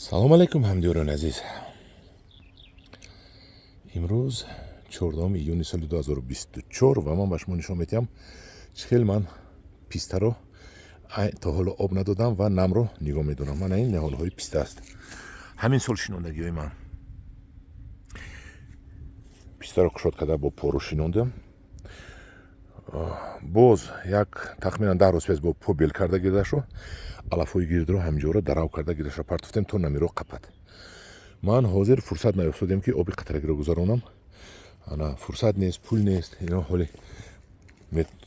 салом алейкум ҳамдиёрони азиз. имрӯз 14 июни соли 2024 ва ман ба шумо нишон медиҳам чӣ хел ман пистаро то ҳоло об надодам ва намро нигоҳ медорам. Мана ин неҳолҳои писта аст. ҳамин сол шинондагиҳои ман пистаро кушод карда бо поро шинондам. боз як тахминан 10 рӯз пес бо по бел карда гирдашро алафҳои гирдро ҳамҷоро дарав карда гирдашро партофтем то намиро қапад. ман ҳозир фурсат наёфтодем ки оби қатрагиро гузаронам. ана фурсат нест, пул нест, ино ҳоли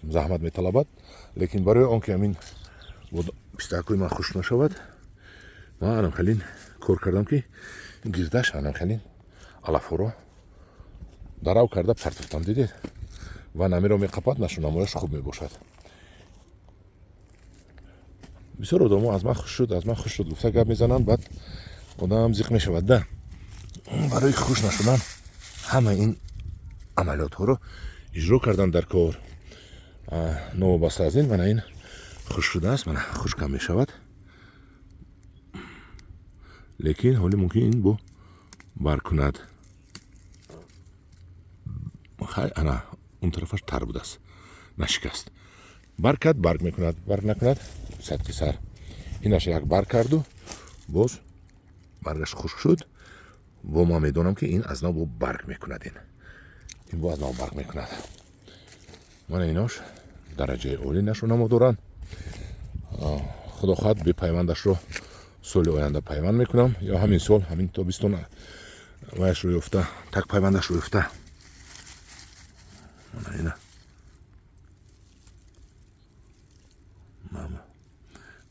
заҳмат металабад, лекин барои он ки ҳамин пистакҳои ман хушк нашавад, ман анамхелин кор кардам ки гирдаш анамхелин алафҳоро дарав карда партофтам. дидед, ва намиро меқапад, нашунамояш хуб мебошад. бисёр одамо аз ман хуш шуд гуфта гап мезананд, баъд одам зиқ мешавад. да барои хуш нашудан ҳама ин амалиётҳоро иҷро кардан дар кор. новобаста аз ин мана ин хуш шудааст, мана хушкам мешавад, лекин ҳоли мумкин ин бо барг кунад. хай ана он тарафаш тар будааст, нашикаст. барг кард, барг мекунад, барг накунад, садки сар. инаш як барг карду, боз баргаш хушк шуд, бо ман медонам ки ин аз нав бо барг мекунад. ин бо аз нав барг мекунад. мана инош дараҷаи олӣ нашунамо доранд. худо хоҳад бепайвандашро соли оянда пайванд мекунам, ё ҳамин сол, ҳамин тобистон ваяшро ёфта, так пайвандашро ёфта. мана ина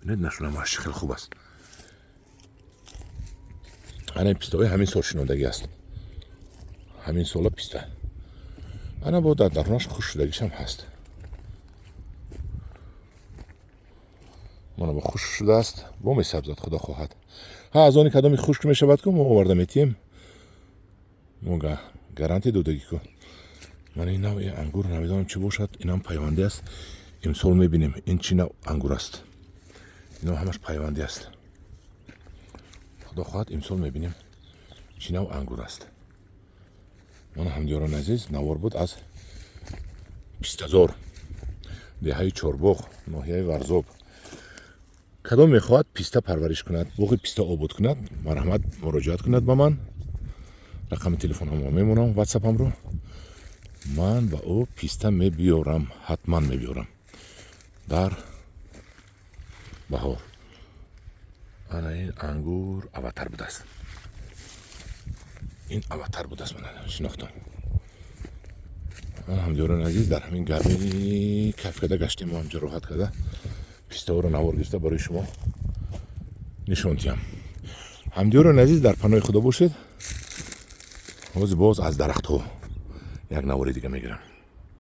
бинед нашунамоаш чӣ хел хуб аст. ана пистаҳои ҳамин сол шинодагӣ аст. ҳамин сола писта. ана бо дар дарунаш хушк шудагишам ҳаст. мана бо хушк шудааст, бо месабзад худо хоҳад. аз они кадоми хушк мешавад ку мо оварда метиҳем. мо гарантия додагӣ ку мана ин навъи ангур намедонам чӣ бошад. инам пайванди аст. имсол мебинем ин чӣ нав ангур аст. ино ҳамаш пайванди аст. худо хоҳад имсол мебинем чӣ нав ангур аст. мана ҳамдиёрони азиз, навор буд аз пистазор, деҳаи Чорбоғ, ноҳияи Варзоб. кадом мехоҳад писта парвариш кунад, боғи писта обод кунад, марҳамат муроҷиат кунад ба ман. рақами телефонамо мемонам, ватсапамро. ман ба ӯ писта мебиёрам, ҳатман мебиёрам дар баҳор. ана ин ангур аватар будааст. ин аватар будааст, мана шинохтам. ҳамдиёрони азиз, дар ҳамин гармӣ кайф карда гаштем, ҳамҷо роҳат карда пистаҳоро навор гирифта барои шумо нишон диҳам. ҳамдиёрони азиз, дар паноҳи худо бошед. ҳозир боз аз дарахтҳо як навори дига мегирам.